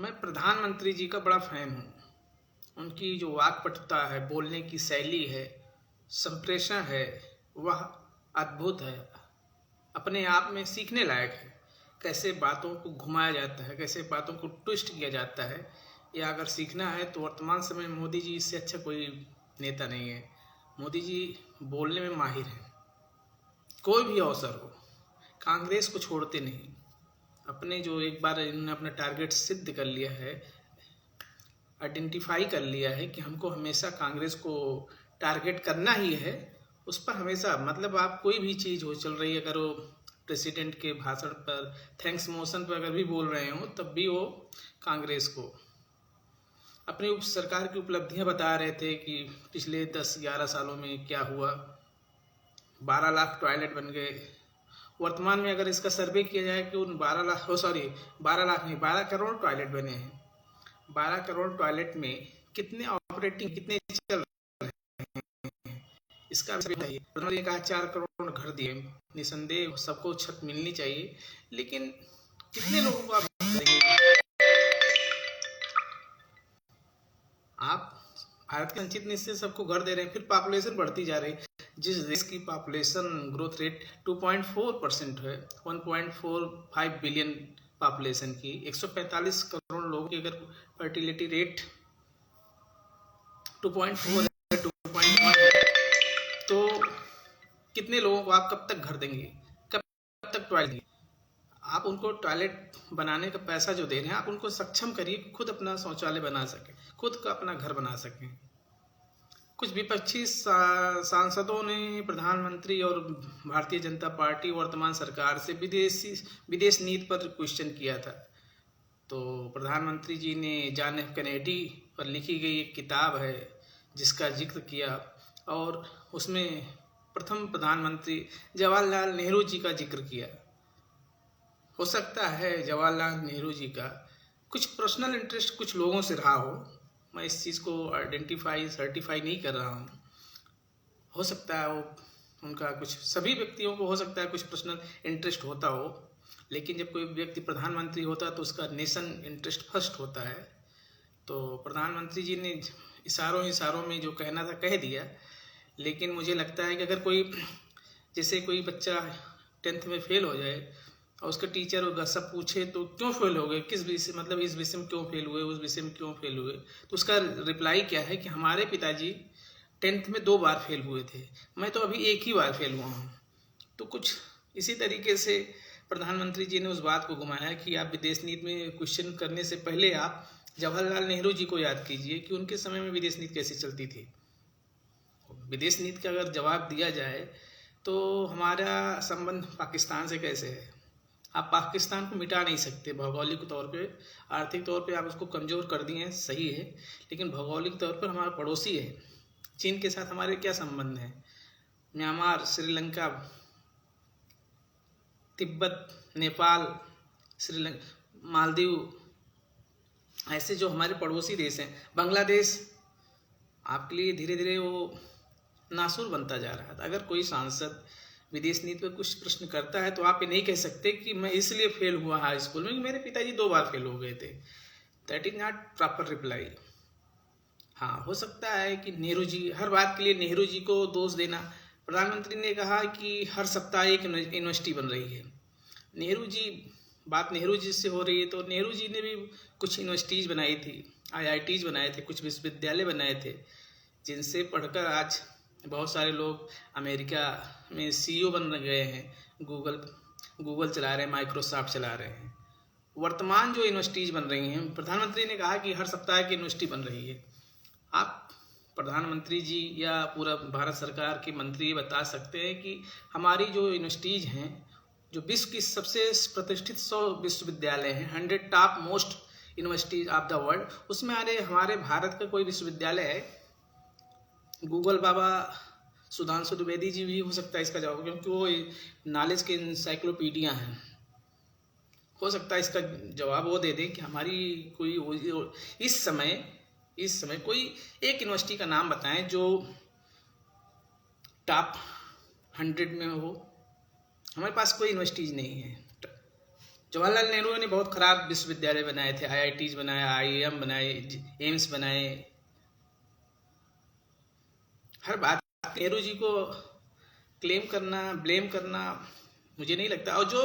मैं प्रधानमंत्री जी का बड़ा फैन हूँ। उनकी जो वाक्पटुता है, बोलने की शैली है, संप्रेषण है, वह अद्भुत है। अपने आप में सीखने लायक है। कैसे बातों को घुमाया जाता है, कैसे बातों को ट्विस्ट किया जाता है, या अगर सीखना है तो वर्तमान समय में मोदी जी इससे अच्छा कोई नेता नहीं है। मोदी जी बोलने में माहिर हैं। कोई भी अवसर हो, कांग्रेस को छोड़ते नहीं। अपने जो एक बार इन्होंने अपना टारगेट सिद्ध कर लिया है, आइडेंटिफाई कर लिया है कि हमको हमेशा कांग्रेस को टारगेट करना ही है। उस पर हमेशा, मतलब आप कोई भी चीज़ हो चल रही है, अगर वो प्रेसिडेंट के भाषण पर, थैंक्स मोशन पर अगर भी बोल रहे हो, तब भी वो कांग्रेस को अपनी सरकार की उपलब्धियां बता रहे थे कि पिछले 10-11 सालों में क्या हुआ। 12 लाख टॉयलेट बन गए। वर्तमान में अगर इसका सर्वे किया जाए कि उन 12 लाख 12 लाख नहीं, 12 करोड़ टॉयलेट बने हैं। 12 करोड़ टॉयलेट में कितने ऑपरेटिंग, कितने चल रहे हैं, इसका भी बताइए। प्रधानमंत्री ने कहा 4 करोड़ घर दिए, निसंदेह सबको छत मिलनी चाहिए, लेकिन कितने लोगों को आप देंगे? आप भारत के संचित निश्चित सबको घर दे रहे हैं, फिर पॉपुलेशन बढ़ती जा रही है। जिस देश की पॉपुलेशन ग्रोथ रेट 2.4% है, 1.45 बिलियन पॉपुलेशन की, 145 करोड़ लोगों की अगर फर्टिलिटी रेट 2.4 है, 2.1 है, तो कितने लोगों को आप कब तक घर देंगे, कब तक टॉयलेट देंगे? आप उनको टॉयलेट बनाने का पैसा जो दे रहे हैं, आप उनको सक्षम करिए कि खुद अपना शौचालय बना सके, खुद का अपना घर बना सकें। कुछ विपक्षी सांसदों ने प्रधानमंत्री और भारतीय जनता पार्टी वर्तमान सरकार से विदेश नीति पर क्वेश्चन किया था। तो प्रधानमंत्री जी ने जॉन एफ कैनेडी पर लिखी गई एक किताब है जिसका जिक्र किया, और उसमें प्रथम प्रधानमंत्री जवाहरलाल नेहरू जी का जिक्र किया। हो सकता है जवाहरलाल नेहरू जी का कुछ पर्सनल इंटरेस्ट कुछ लोगों से रहा हो। मैं इस चीज़ को सर्टिफाई नहीं कर रहा हूँ। हो सकता है वो उनका कुछ, सभी व्यक्तियों को हो सकता है कुछ पर्सनल इंटरेस्ट होता हो, लेकिन जब कोई व्यक्ति प्रधानमंत्री होता है तो उसका नेशन इंटरेस्ट फर्स्ट होता है। तो प्रधानमंत्री जी ने इशारों में जो कहना था कह दिया, लेकिन मुझे लगता है कि अगर कोई, जैसे कोई बच्चा 10th में फेल हो जाए और उसका टीचर और सब पूछे तो क्यों फेल हो गए, किस विषय, मतलब इस विषय में क्यों फेल हुए, उस विषय में क्यों फेल हुए, तो उसका रिप्लाई क्या है कि हमारे पिताजी 10th में 2 बार फेल हुए थे, मैं तो अभी 1 ही बार फेल हुआ हूँ। तो कुछ इसी तरीके से प्रधानमंत्री जी ने उस बात को घुमाया कि आप विदेश नीति में क्वेश्चन करने से पहले आप जवाहरलाल नेहरू जी को याद कीजिए कि उनके समय में विदेश नीति कैसे चलती थी। विदेश नीति का अगर जवाब दिया जाए तो हमारा संबंध पाकिस्तान से कैसे है। आप पाकिस्तान को मिटा नहीं सकते भौगोलिक तौर पे, आर्थिक तौर पे आप उसको कमज़ोर कर दिए हैं, सही है, लेकिन भौगोलिक तौर पर हमारा पड़ोसी है। चीन के साथ हमारे क्या संबंध हैं? म्यांमार, श्रीलंका, तिब्बत, नेपाल, श्रीलंका, मालदीव, ऐसे जो हमारे पड़ोसी देश हैं। बांग्लादेश आपके लिए धीरे धीरे वो नासूर बनता जा रहा था। अगर कोई सांसद विदेश नीति पर कुछ प्रश्न करता है तो आप ये नहीं कह सकते कि मैं इसलिए फेल हुआ हाई स्कूल में कि मेरे पिताजी 2 बार फेल हो गए थे। That is not proper reply. हाँ, हो सकता है कि नेहरू जी, हर बात के लिए नेहरू जी को दोष देना। प्रधानमंत्री ने कहा कि हर सप्ताह एक यूनिवर्सिटी बन रही है। नेहरू जी से हो रही है, तो नेहरू जी ने भी कुछ यूनिवर्सिटीज़ बनाई थी, IITs बनाए थे, कुछ विश्वविद्यालय बनाए थे, जिनसे पढ़कर आज बहुत सारे लोग अमेरिका में CEO बन गए हैं, गूगल चला रहे हैं, माइक्रोसॉफ्ट चला रहे हैं। वर्तमान जो यूनिवर्सिटीज़ बन रही हैं, प्रधानमंत्री ने कहा कि हर सप्ताह की यूनिवर्सिटी बन रही है। आप प्रधानमंत्री जी या पूरा भारत सरकार के मंत्री ये बता सकते हैं कि हमारी जो यूनिवर्सिटीज़ हैं, जो विश्व की सबसे प्रतिष्ठित 100 विश्वविद्यालय हैं, 100 top most universities of the world, उसमें हमारे भारत का कोई विश्वविद्यालय है? गूगल बाबा सुधांशु द्विवेदी जी भी हो सकता है इसका जवाब, क्योंकि वो नॉलेज के इंसाइक्लोपीडिया हैं। हो सकता है इसका जवाब वो दे दें कि हमारी कोई इस समय कोई एक यूनिवर्सिटी का नाम बताएं जो टॉप 100 में हो। हमारे पास कोई यूनिवर्सिटीज़ नहीं है। जवाहरलाल नेहरू ने बहुत खराब विश्वविद्यालय बनाए थे, IITs बनाए, IIM बनाए, एम्स बनाए। हर बात नेहरू जी को क्लेम करना, ब्लेम करना मुझे नहीं लगता। और जो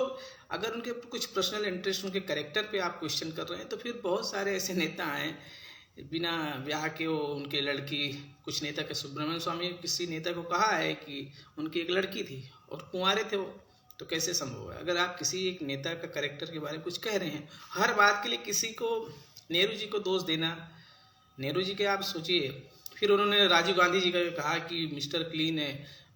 अगर उनके कुछ पर्सनल इंटरेस्ट, उनके कैरेक्टर पे आप क्वेश्चन कर रहे हैं, तो फिर बहुत सारे ऐसे नेता हैं बिना ब्याह के, वो उनके लड़की, कुछ नेता के, सुब्रमण्यम स्वामी किसी नेता को कहा है कि उनकी एक लड़की थी और कुंवारे थे वो, तो कैसे संभव है? अगर आप किसी एक नेता का कैरेक्टर के बारे में कुछ कह रहे हैं, हर बात के लिए किसी को, नेहरू जी को दोष देना, नेहरू जी के आप सोचिए। फिर उन्होंने राजीव गांधी जी का कहा कि मिस्टर क्लीन है,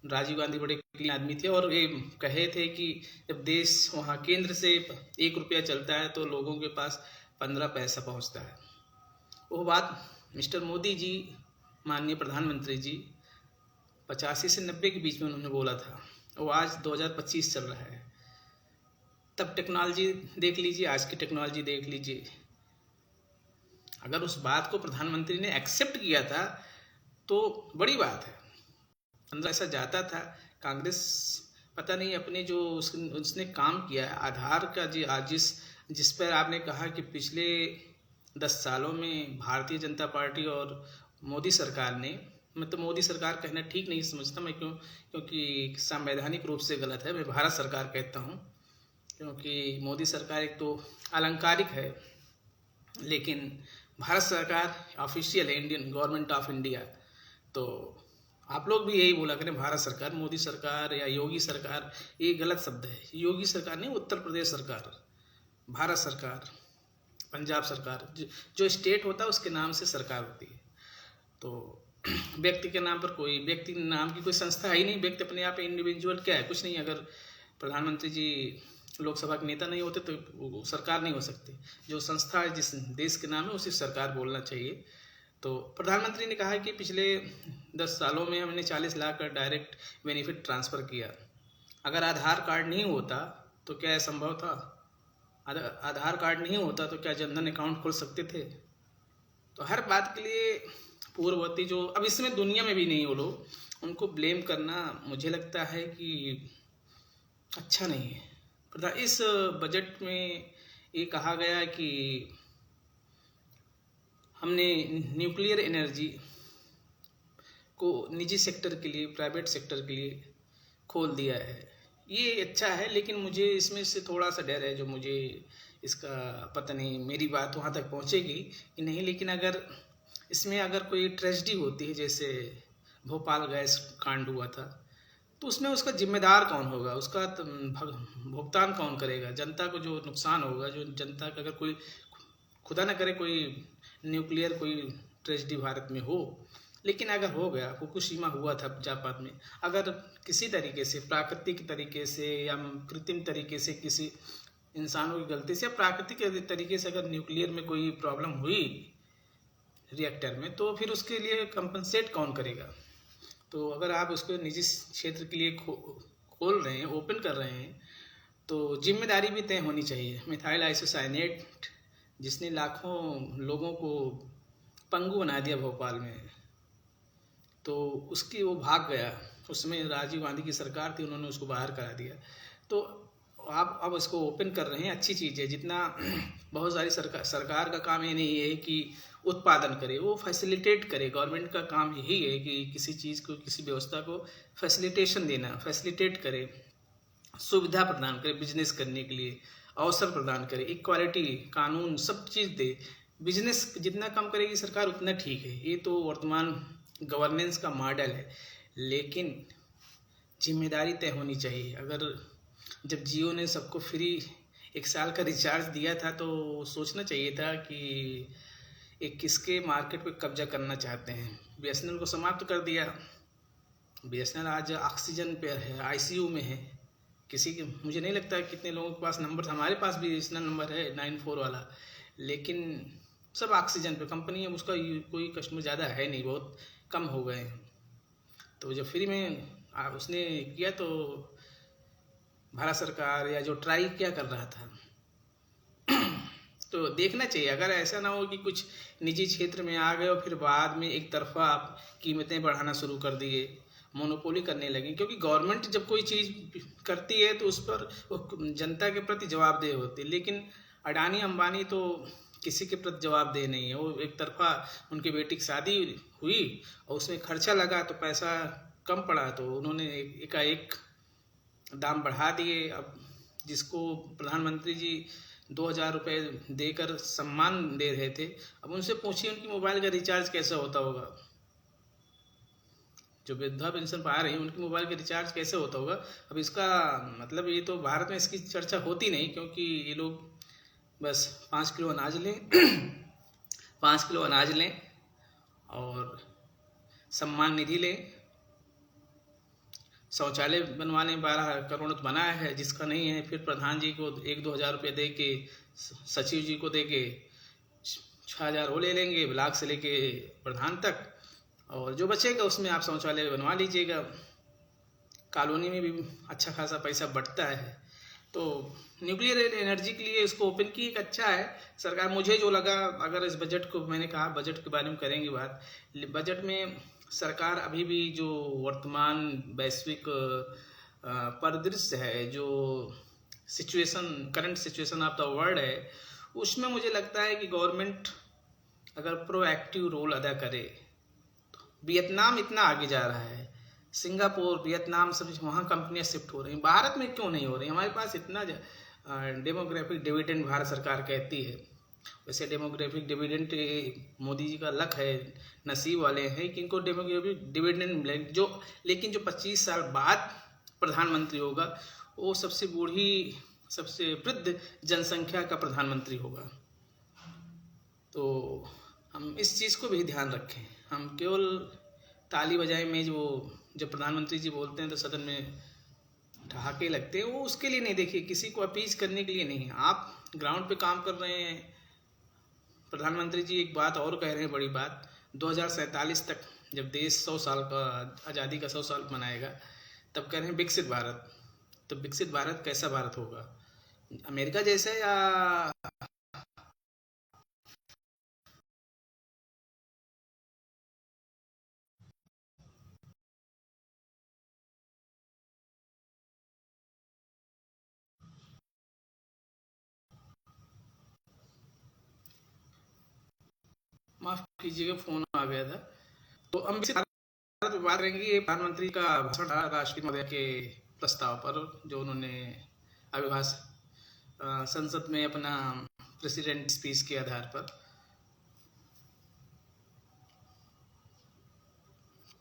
राजीव गांधी बड़े क्लीन आदमी थे, और ये कहे थे कि जब देश वहाँ केंद्र से 1 रुपया चलता है तो लोगों के पास 15 पैसा पहुँचता है। वो बात मिस्टर मोदी जी, माननीय प्रधानमंत्री जी, 85 से 90 के बीच में उन्होंने बोला था। वो आज 2025 चल रहा है, तब टेक्नोलॉजी देख लीजिए, आज की टेक्नोलॉजी देख लीजिए। अगर उस बात को प्रधानमंत्री ने एक्सेप्ट किया था तो बड़ी बात है। अंदर ऐसा जाता था। कांग्रेस पता नहीं अपने जो उसने काम किया है, आधार का जिस पर आपने कहा कि पिछले 10 सालों में भारतीय जनता पार्टी और मोदी सरकार ने, मैं तो मोदी सरकार कहना ठीक नहीं समझता मैं, क्योंकि संवैधानिक रूप से गलत है, मैं भारत सरकार कहता हूँ, क्योंकि मोदी सरकार एक तो अलंकारिक है, लेकिन भारत सरकार ऑफिशियल है, इंडियन गवर्नमेंट ऑफ इंडिया। तो आप लोग भी यही बोला करें, भारत सरकार, मोदी सरकार या योगी सरकार, ये गलत शब्द है। योगी सरकार नहीं, उत्तर प्रदेश सरकार, भारत सरकार, पंजाब सरकार, जो स्टेट होता है उसके नाम से सरकार होती है। तो व्यक्ति के नाम पर कोई, व्यक्ति नाम की कोई संस्था है ही नहीं। व्यक्ति अपने आप इंडिविजुअल क्या है? कुछ नहीं। अगर प्रधानमंत्री जी लोकसभा के नेता नहीं होते तो सरकार नहीं हो सकती। जो संस्था है, जिस देश के नाम है, उसे सरकार बोलना चाहिए। तो प्रधानमंत्री ने कहा कि पिछले 10 सालों में हमने 40 लाख का डायरेक्ट बेनिफिट ट्रांसफ़र किया। अगर आधार कार्ड नहीं होता तो क्या संभव था? आधार कार्ड नहीं होता तो क्या जनधन अकाउंट खोल सकते थे? तो हर बात के लिए पूर्ववर्ती जो, अब इसमें दुनिया में भी नहीं हो लोग, उनको ब्लेम करना मुझे लगता है कि अच्छा नहीं है। इस बजट में ये कहा गया कि हमने न्यूक्लियर एनर्जी को निजी सेक्टर के लिए, प्राइवेट सेक्टर के लिए खोल दिया है। ये अच्छा है, लेकिन मुझे इसमें से थोड़ा सा डर है, जो मुझे इसका पता नहीं मेरी बात वहाँ तक पहुँचेगी कि नहीं। लेकिन अगर इसमें अगर कोई ट्रेजेडी होती है, जैसे भोपाल गैस कांड हुआ था, तो उसमें उसका जिम्मेदार कौन होगा? उसका भुगतान कौन करेगा? जनता को जो नुकसान होगा, जो जनता का, अगर कोई खुदा न करे कोई न्यूक्लियर कोई ट्रेजेडी भारत में हो, लेकिन अगर हो गया, फुकुशिमा हुआ था जापान में, अगर किसी तरीके से, प्राकृतिक तरीके से या कृत्रिम तरीके से, किसी इंसानों की गलती से या प्राकृतिक तरीके से अगर न्यूक्लियर में कोई प्रॉब्लम हुई रिएक्टर में, तो फिर उसके लिए कंपनसेट कौन करेगा? तो अगर आप उसको निजी क्षेत्र के लिए खोल रहे हैं, ओपन कर रहे हैं, तो जिम्मेदारी भी तय होनी चाहिए। मिथाइल आइसोसाइनेट, जिसने लाखों लोगों को पंगु बना दिया भोपाल में, तो उसकी वो भाग गया। उसमें राजीव गांधी की सरकार थी, उन्होंने उसको बाहर करा दिया। तो आप अब इसको ओपन कर रहे हैं, अच्छी चीज़ है। जितना बहुत सारी सरकार का काम ये नहीं है कि उत्पादन करे, वो फैसिलिटेट करे। गवर्नमेंट का काम यही है कि किसी चीज़ को, किसी व्यवस्था को फैसिलिटेशन देना, फैसिलिटेट करे, सुविधा प्रदान करे, बिजनेस करने के लिए अवसर प्रदान करे, इक्वालिटी, कानून, सब चीज़ दे। बिजनेस जितना कम करेगी सरकार उतना ठीक है। ये तो वर्तमान गवर्नेंस का मॉडल है, लेकिन जिम्मेदारी तय होनी चाहिए। अगर जब जियो ने सबको फ्री 1 साल का रिचार्ज दिया था, तो सोचना चाहिए था कि एक किसके मार्केट पे कब्जा करना चाहते हैं। BSNL को समाप्त कर दिया। BSNL आज ऑक्सीजन पे है, ICU में है। किसी के, मुझे नहीं लगता है कितने लोगों के पास नंबर था, हमारे पास भी BSNL नंबर है 94 वाला, लेकिन सब ऑक्सीजन पे। कंपनी है उसका कोई कस्टमर ज़्यादा है नहीं, बहुत कम हो गए हैं। तो जब फ्री में उसने किया, तो भारत सरकार या जो ट्राई क्या कर रहा था, तो देखना चाहिए। अगर ऐसा ना हो कि कुछ निजी क्षेत्र में आ गए और फिर बाद में एक तरफा आप कीमतें बढ़ाना शुरू कर दिए, मोनोपोली करने लगी, क्योंकि गवर्नमेंट जब कोई चीज़ करती है तो उस पर जनता के प्रति जवाबदेह होती है। लेकिन अडानी अंबानी तो किसी के प्रति जवाबदेह नहीं है। वो एक तरफा उनकी बेटी की शादी हुई और उसमें खर्चा लगा तो पैसा कम पड़ा तो उन्होंने एकाएक दाम बढ़ा दिए। अब जिसको प्रधानमंत्री जी 2,000 रुपये देकर सम्मान दे रहे थे, अब उनसे पूछिए उनकी मोबाइल का रिचार्ज कैसे होता होगा। जो वृद्धा पेंशन पा रही है उनकी मोबाइल का रिचार्ज कैसे होता होगा। अब इसका मतलब ये तो भारत में इसकी चर्चा होती नहीं, क्योंकि ये लोग बस 5 किलो अनाज लें 5 किलो अनाज लें और सम्मान निधि लें। शौचालय बनवाने 12 करोड़ बनाया है, जिसका नहीं है फिर प्रधान जी को 1-2 हज़ार रुपये दे के, सचिव जी को दे के 6,000 वो ले लेंगे ब्लॉक से लेके प्रधान तक, और जो बचेगा उसमें आप शौचालय बनवा लीजिएगा। कॉलोनी में भी अच्छा खासा पैसा बटता है। तो न्यूक्लियर एनर्जी के लिए इसको ओपन की एक अच्छा है सरकार। मुझे जो लगा, अगर इस बजट को, मैंने कहा बजट के बारे में करेंगे बात, बजट में सरकार अभी भी जो वर्तमान वैश्विक परिदृश्य है, जो situation, current situation of the world है, उसमें मुझे लगता है कि गवर्नमेंट अगर प्रोएक्टिव रोल अदा करे। वियतनाम इतना आगे जा रहा है, सिंगापुर, वियतनाम, सब वहाँ कंपनियां शिफ्ट हो रही हैं, भारत में क्यों नहीं हो रही? हमारे पास इतना डेमोग्राफिक डिविडेंड भारत सरकार कहती है। वैसे डेमोग्राफिक डिविडेंड मोदी जी का लक है, नसीब वाले हैं कि इनको डेमोग्राफिक डिविडेंड मिले, जो लेकिन जो 25 साल बाद प्रधानमंत्री होगा वो सबसे बूढ़ी, सबसे वृद्ध जनसंख्या का प्रधानमंत्री होगा। तो हम इस चीज़ को भी ध्यान रखें। हम केवल ताली बजाएं में जो जब प्रधानमंत्री जी बोलते हैं तो सदन में ठहाके लगते हैं, वो उसके लिए नहीं। देखिए, किसी को अपीज करने के लिए नहीं है, आप ग्राउंड पे काम कर रहे हैं। प्रधानमंत्री जी एक बात और कह रहे हैं, बड़ी बात, 2047 तक जब देश 100 साल का आज़ादी का 100 साल मनाएगा, तब कह रहे हैं विकसित भारत। तो विकसित भारत कैसा भारत होगा? अमेरिका जैसा या माफ कीजिएगा, फोन आ गया था। तो हम विकसित भारत बात करेंगे। ये प्रधानमंत्री का भाषण था राष्ट्रपति महोदय के प्रस्ताव पर, जो उन्होंने अभिभाषण संसद में अपना प्रेसिडेंट स्पीच के आधार पर